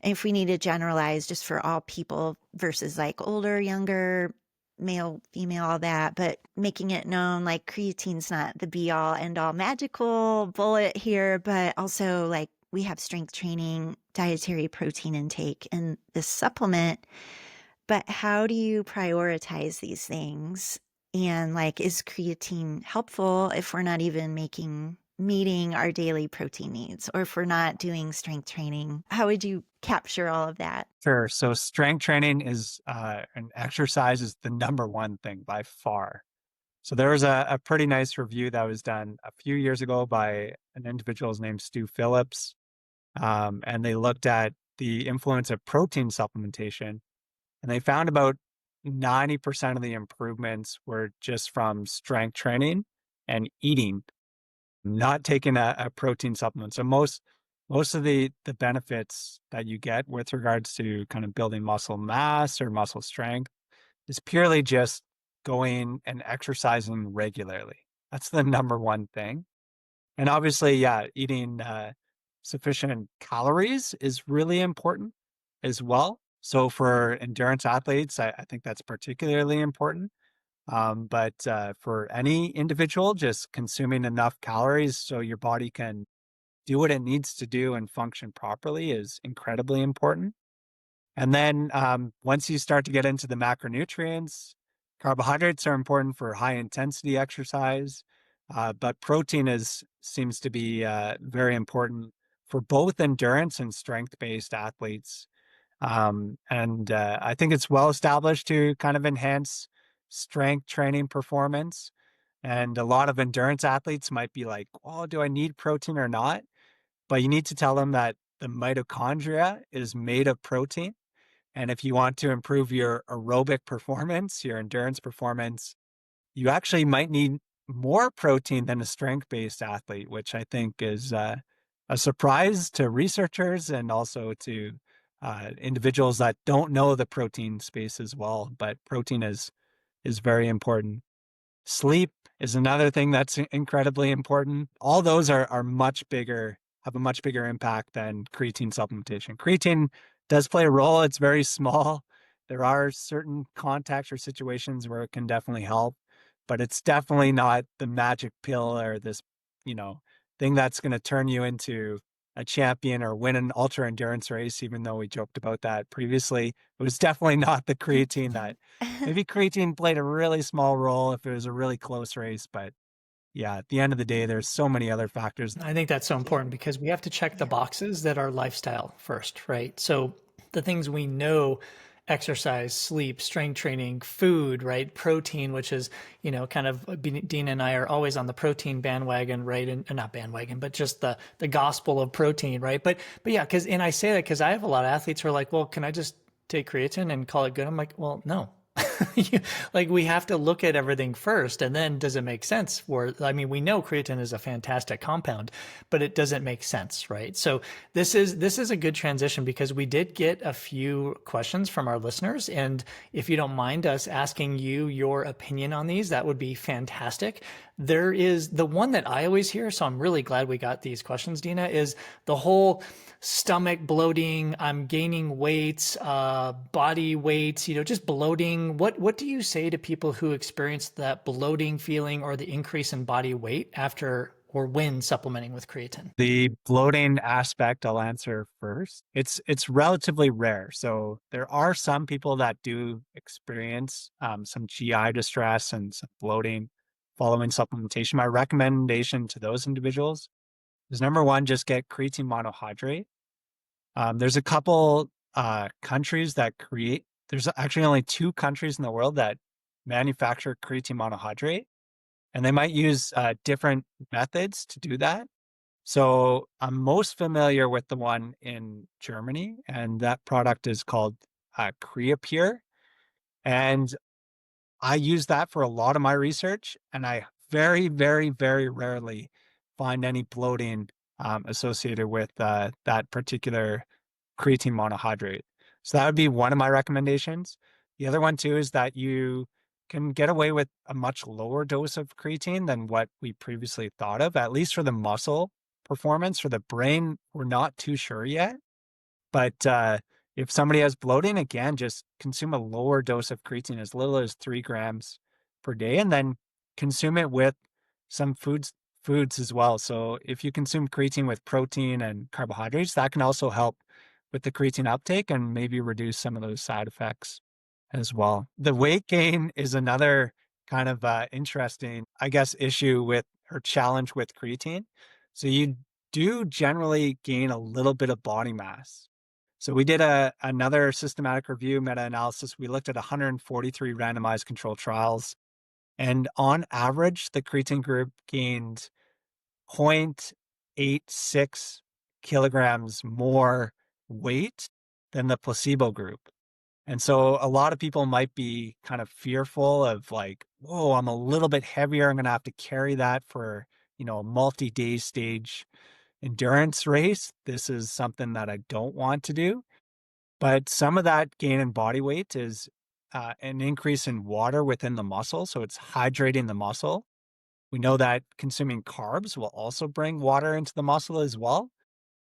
and if we need to generalize just for all people versus like older, younger, male, female, all that, but making it known like creatine's not the be all end all magical bullet here, but also like we have strength training, dietary protein intake, and this supplement. But how do you prioritize these things? And like, is creatine helpful if we're not even meeting our daily protein needs, or if we're not doing strength training? How would you capture all of that? Sure. So strength training is and exercise is the number one thing by far. So there was a pretty nice review that was done a few years ago by an individual named Stu Phillips, and they looked at the influence of protein supplementation, and they found about 90% of the improvements were just from strength training and eating, not taking a protein supplement. So most of the benefits that you get with regards to kind of building muscle mass or muscle strength is purely just going and exercising regularly. That's the number one thing. And obviously, yeah, eating sufficient calories is really important as well. So for endurance athletes, I think that's particularly important. But for any individual, just consuming enough calories so your body can do what it needs to do and function properly is incredibly important. And then once you start to get into the macronutrients, carbohydrates are important for high intensity exercise, but protein seems to be very important for both endurance and strength based athletes. And I think it's well established to kind of enhance strength training performance. And a lot of endurance athletes might be like, "Oh, do I need protein or not?" But you need to tell them that the mitochondria is made of protein, and if you want to improve your aerobic performance, your endurance performance, you actually might need more protein than a strength based athlete, which I think is a surprise to researchers and also to individuals that don't know the protein space as well. But protein is very important. Sleep is another thing that's incredibly important. All those are much bigger, have a much bigger impact than creatine supplementation. Creatine does play a role. It's very small. There are certain contexts or situations where it can definitely help, but it's definitely not the magic pill or this, you know, thing that's going to turn you into a champion or win an ultra endurance race, even though we joked about that previously. It was definitely not the creatine that maybe creatine played a really small role if it was a really close race, but yeah, at the end of the day, there's so many other factors. I think that's so important because we have to check the Yeah. boxes that are lifestyle first, right? So the things we know, exercise, sleep, strength training, food, right? Protein, which is, kind of Dina and I are always on the protein bandwagon, right? And not bandwagon, but just the gospel of protein, right? But yeah, and I say that because I have a lot of athletes who are like, well, can I just take creatine and call it good? I'm like, well, no. Like we have to look at everything first, and then does it make sense we know creatine is a fantastic compound, but it doesn't make sense, right? So this is a good transition because we did get a few questions from our listeners, and if you don't mind us asking you your opinion on these, that would be fantastic. There is the one that I always hear, so I'm really glad we got these questions, Dina, is the whole stomach bloating, I'm gaining weight, body weight, just bloating. What do you say to people who experience that bloating feeling or the increase in body weight after or when supplementing with creatine? The bloating aspect I'll answer first. It's relatively rare. So there are some people that do experience some GI distress and some bloating following supplementation. My recommendation to those individuals is number one, just get creatine monohydrate. There's a couple countries that create there's actually only 2 countries in the world that manufacture creatine monohydrate, and they might use different methods to do that. So I'm most familiar with the one in Germany, and that product is called Creapure. And I use that for a lot of my research, and I very, very, very rarely find any bloating associated with that particular creatine monohydrate. So that would be one of my recommendations. The other one too is that you can get away with a much lower dose of creatine than what we previously thought of, at least for the muscle performance. For the brain, we're not too sure yet. But if somebody has bloating, again, just consume a lower dose of creatine, as little as 3 grams per day, and then consume it with some foods as well. So if you consume creatine with protein and carbohydrates, that can also help with the creatine uptake and maybe reduce some of those side effects as well. The weight gain is another kind of interesting, I guess, issue with or challenge with creatine. So you do generally gain a little bit of body mass. So we did another systematic review, meta-analysis. We looked at 143 randomized controlled trials, and on average, the creatine group gained 0.86 kilograms more weight than the placebo group. And so a lot of people might be kind of fearful of like, whoa, I'm a little bit heavier. I'm going to have to carry that for, a multi-day stage endurance race. This is something that I don't want to do. But some of that gain in body weight is an increase in water within the muscle. So it's hydrating the muscle. We know that consuming carbs will also bring water into the muscle as well.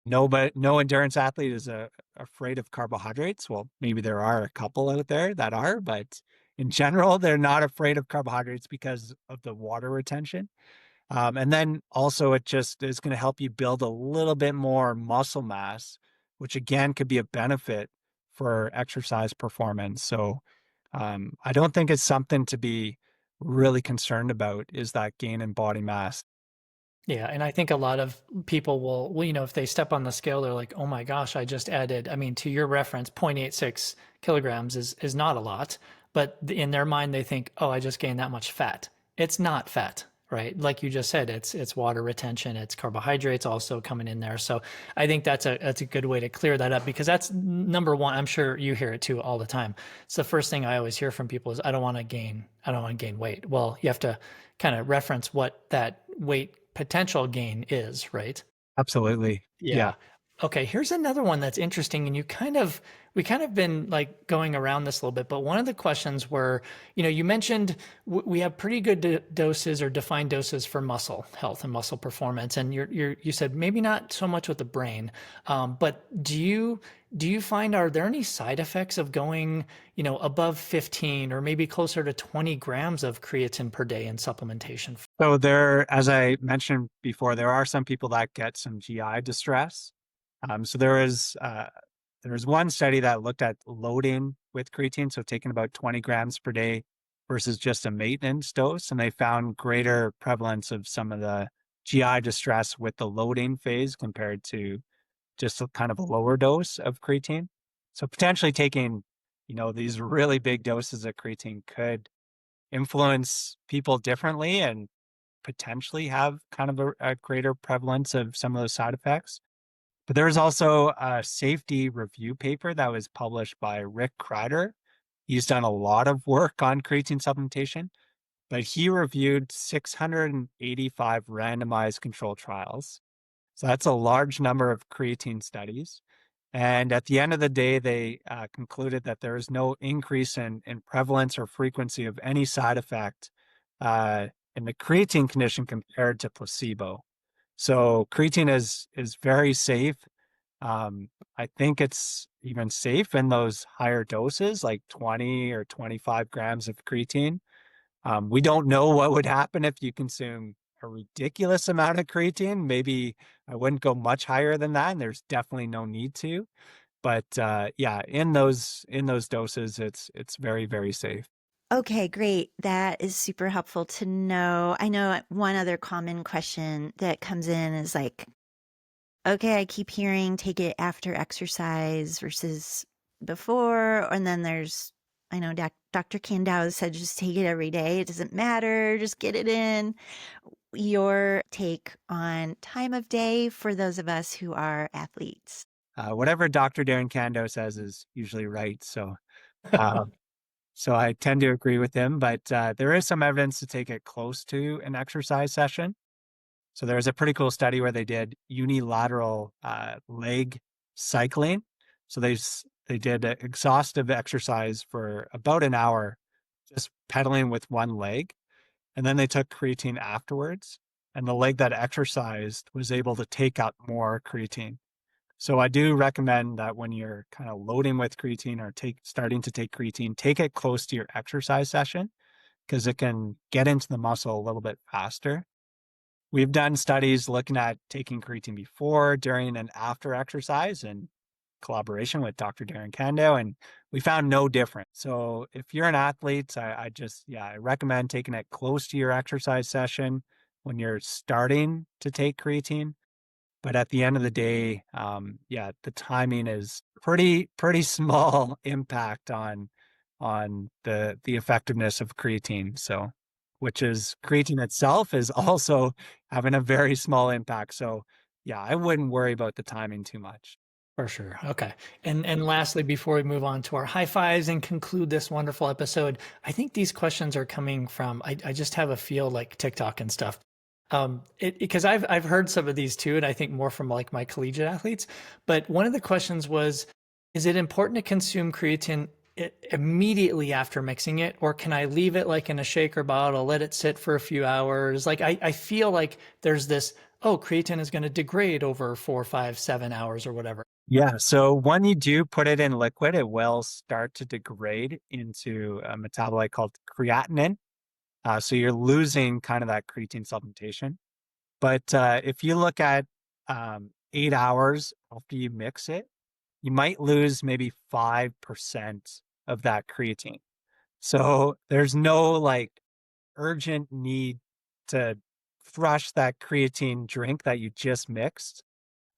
But no endurance athlete is afraid of carbohydrates. Well, maybe there are a couple out there that are, but in general, they're not afraid of carbohydrates because of the water retention. And then also it just is going to help you build a little bit more muscle mass, which again could be a benefit for exercise performance. So I don't think it's something to be really concerned about, is that gain in body mass. Yeah, and I think a lot of people will, if they step on the scale, they're like, "Oh my gosh, I just added." I mean, to your reference, 0.86 kilograms is not a lot, but in their mind, they think, "Oh, I just gained that much fat." It's not fat, right? Like you just said, it's water retention, it's carbohydrates also coming in there. So I think that's a good way to clear that up, because that's number one. I'm sure you hear it too all the time. It's the first thing I always hear from people is, I don't want to gain weight." Well, you have to kind of reference what that weight potential gain is, right? Absolutely. Yeah. Yeah. Okay, here's another one that's interesting, and we kind of been like going around this a little bit, but one of the questions were, you mentioned we have pretty good doses or defined doses for muscle health and muscle performance, and you said maybe not so much with the brain, but do you find, are there any side effects of going, above 15 or maybe closer to 20 grams of creatine per day in supplementation? So as I mentioned before, there are some people that get some GI distress. So there was one study that looked at loading with creatine, so taking about 20 grams per day versus just a maintenance dose, and they found greater prevalence of some of the GI distress with the loading phase compared to just a kind of a lower dose of creatine. So potentially taking, these really big doses of creatine could influence people differently and potentially have kind of a greater prevalence of some of those side effects. But there was also a safety review paper that was published by Rick Kreider. He's done a lot of work on creatine supplementation, but he reviewed 685 randomized controlled trials. So that's a large number of creatine studies. And at the end of the day, they concluded that there is no increase in prevalence or frequency of any side effect uh, in the creatine condition compared to placebo. So creatine is very safe. I think it's even safe in those higher doses, like 20 or 25 grams of creatine. We don't know what would happen if you consume a ridiculous amount of creatine. Maybe I wouldn't go much higher than that, and there's definitely no need to. But yeah, in those doses, it's very, very safe. Okay, great. That is super helpful to know. I know one other common question that comes in is like, okay, I keep hearing take it after exercise versus before, and then there's, I know Dr. Kandau said just take it every day. It doesn't matter, just get it in. Your take on time of day for those of us who are athletes? Whatever Dr. Darren Kando says is usually right. Uh, so I tend to agree with him, but there is some evidence to take it close to an exercise session. So there was a pretty cool study where they did unilateral leg cycling. So they did exhaustive exercise for about an hour, just pedaling with one leg. And then they took creatine afterwards. And the leg that exercised was able to take up more creatine. So I do recommend that when you're kind of loading with creatine or starting to take creatine, take it close to your exercise session because it can get into the muscle a little bit faster. We've done studies looking at taking creatine before, during, and after exercise in collaboration with Dr. Darren Kando, and we found no difference. So if you're an athlete, I recommend taking it close to your exercise session when you're starting to take creatine. But at the end of the day, the timing is pretty small impact on the effectiveness of creatine. So, which is creatine itself is also having a very small impact. So, yeah, I wouldn't worry about the timing too much. For sure. Okay. And lastly, before we move on to our high fives and conclude this wonderful episode, I think these questions are coming from, I just have a feel like TikTok and stuff. Because I've heard some of these too, and I think more from like my collegiate athletes. But one of the questions was, is it important to consume creatine immediately after mixing it, or can I leave it like in a shaker bottle, let it sit for a few hours? Like I feel like there's this, oh, creatine is going to degrade over 4, 5, 7 hours or whatever. Yeah. So when you do put it in liquid, it will start to degrade into a metabolite called creatinine. So you're losing kind of that creatine supplementation. But if you look at 8 hours after you mix it, you might lose maybe 5% of that creatine. So there's no like urgent need to thrush that creatine drink that you just mixed.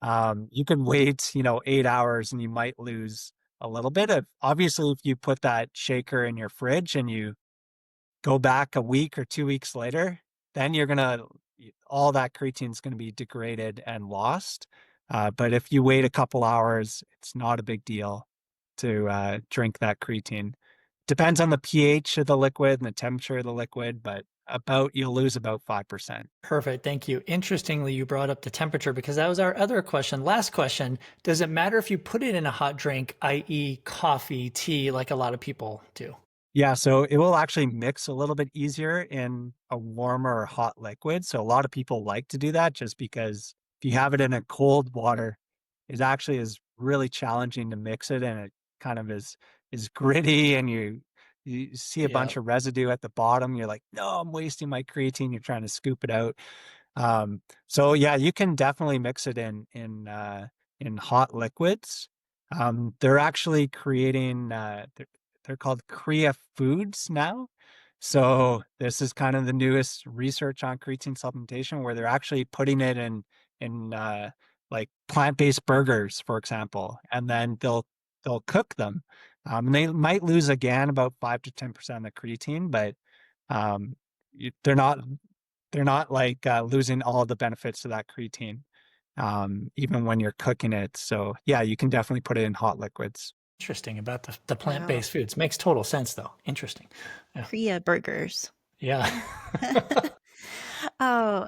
You can wait, 8 hours and you might lose a little bit of, obviously, if you put that shaker in your fridge and you go back a week or 2 weeks later, then all that creatine is going to be degraded and lost. But if you wait a couple hours, it's not a big deal to drink that creatine. Depends on the pH of the liquid and the temperature of the liquid, but you'll lose about 5%. Perfect. Thank you. Interestingly, you brought up the temperature because that was our other question. Last question. Does it matter if you put it in a hot drink, i.e. coffee, tea, like a lot of people do? Yeah, so it will actually mix a little bit easier in a warmer or hot liquid. So a lot of people like to do that just because if you have it in a cold water, it actually is really challenging to mix it and it kind of is gritty and you see a Yeah. bunch of residue at the bottom. You're like, no, I'm wasting my creatine. You're trying to scoop it out. So yeah, you can definitely mix it in hot liquids. They're actually creating they're called Krea Foods now. So this is kind of the newest research on creatine supplementation, where they're actually putting it in like plant-based burgers, for example, and then they'll cook them. And they might lose again about 5 to 10% of the creatine, but um, they're not like losing all the benefits of that creatine, even when you're cooking it. So yeah, you can definitely put it in hot liquids. Interesting about the Wow. plant-based foods. Makes total sense, though. Interesting. Yeah. Korea burgers. Yeah. Oh,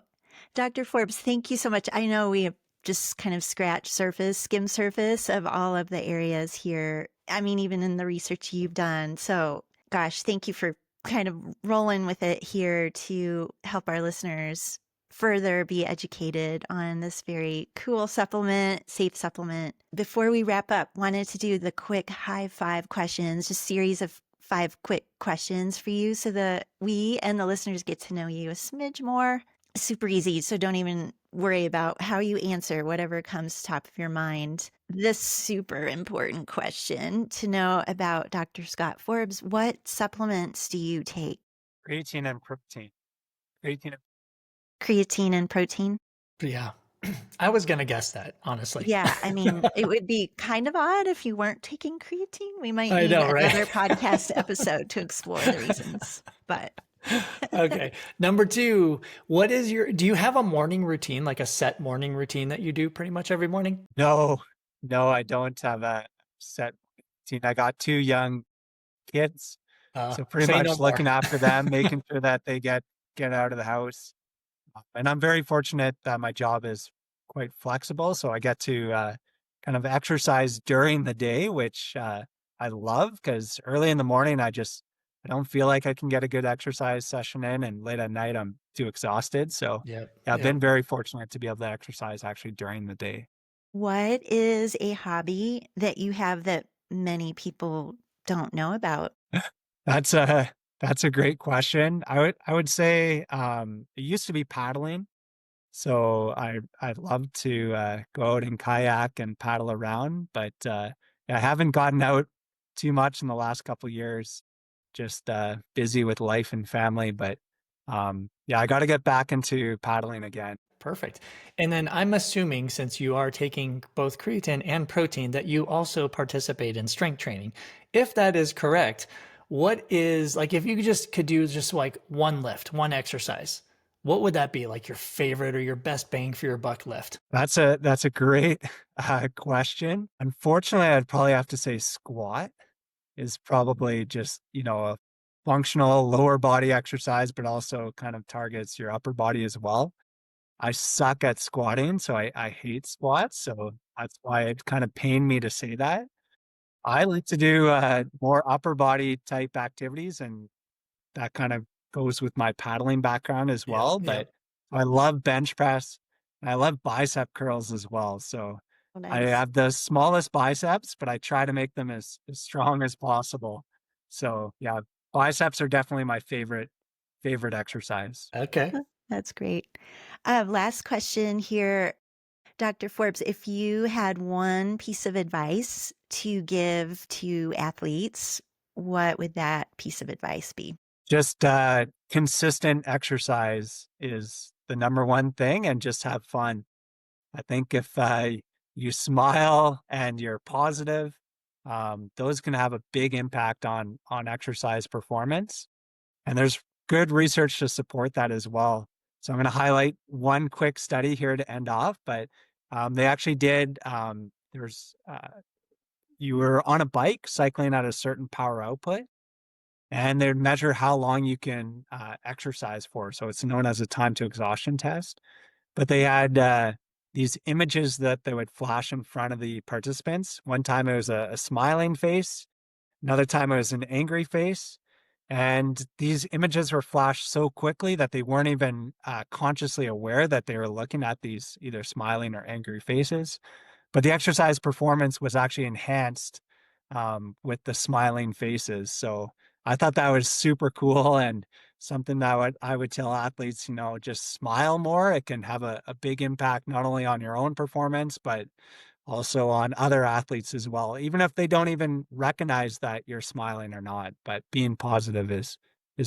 Dr. Forbes, thank you so much. I know we have just kind of skim surface of all of the areas here. I mean, even in the research you've done. So, gosh, thank you for kind of rolling with it here to help our listeners further be educated on this very cool supplement, safe supplement. Before we wrap up, wanted to do the quick high five questions, just series of 5 quick questions for you so that we and the listeners get to know you a smidge more. Super easy, so don't even worry about how you answer whatever comes top of your mind. This super important question to know about Dr. Scott Forbes. What supplements do you take? Creatine and protein. Creatine. Creatine and protein? Yeah. I was gonna guess that, honestly. Yeah, I mean, it would be kind of odd if you weren't taking creatine. We might I need know, right? another podcast episode to explore the reasons, but Okay. Number two, do you have a morning routine, like a set morning routine that you do pretty much every morning? No, no, I don't have a set routine. I got 2 young kids, so pretty Say no much more. looking after them, making sure that they get out of the house. And I'm very fortunate that my job is quite flexible, so I get to, kind of exercise during the day, which, I love because early in the morning, I don't feel like I can get a good exercise session in, and late at night, I'm too exhausted, so, Yep. yeah, I've Yep. been very fortunate to be able to exercise actually during the day. what is a hobby that you have that many people don't know about? That's a that's a great question. I would say, it used to be paddling. So I'd love to, go out and kayak and paddle around, but, I haven't gotten out too much in the last couple years, just, busy with life and family, but, yeah, I gotta get back into paddling again. Perfect. And then I'm assuming since you are taking both creatine and protein that you also participate in strength training. If that is correct, what is like if you could do just like one lift, one exercise, what would that be? Like your favorite or your best bang for your buck lift? That's a great, question. Unfortunately, I'd probably have to say squat is probably just, a functional lower body exercise, but also kind of targets your upper body as well. I suck at squatting, so I hate squats, so that's why it kind of pained me to say that. I like to do, more upper body type activities, and that kind of goes with my paddling background as Yep. well, but Yep. I love bench press, and I love bicep curls as well, so Oh, I nice. have the smallest biceps, but I try to make them as strong as possible. So, yeah, biceps are definitely my favorite exercise. Okay. That's great. Last question here. Dr. Forbes, if you had one piece of advice to give to athletes, what would that piece of advice be? Just, consistent exercise is the number one thing, and just have fun. I think if, you smile and you're positive, those can have a big impact on exercise performance, and there's good research to support that as well. So I'm gonna highlight one quick study here to end off, but, they actually did, you were on a bike cycling at a certain power output, and they'd measure how long you can, exercise for. So it's known as a time to exhaustion test. But they had, these images that they would flash in front of the participants. One time it was a smiling face, another time it was an angry face, and these images were flashed so quickly that they weren't even, consciously aware that they were looking at these either smiling or angry faces. But the exercise performance was actually enhanced, with the smiling faces. So I thought that was super cool, and something that I would tell athletes, just smile more. It can have a big impact not only on your own performance, but also on other athletes as well, even if they don't even recognize that you're smiling or not. But being positive is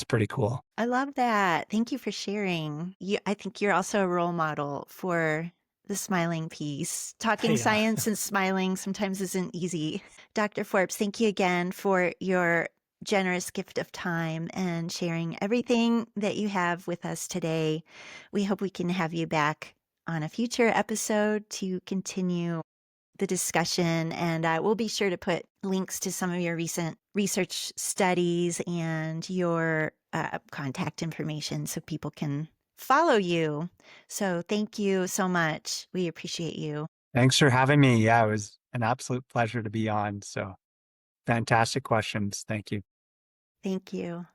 pretty cool. I love that. Thank you for sharing. I think you're also a role model for the smiling piece. Talking Yeah. science and smiling sometimes isn't easy. Dr. Forbes, thank you again for your generous gift of time and sharing everything that you have with us today. We hope we can have you back on a future episode to continue the discussion. And we'll be sure to put links to some of your recent research studies and your contact information so people can follow you. So thank you so much. We appreciate you. Thanks for having me. Yeah, it was an absolute pleasure to be on. So fantastic questions. Thank you. Thank you.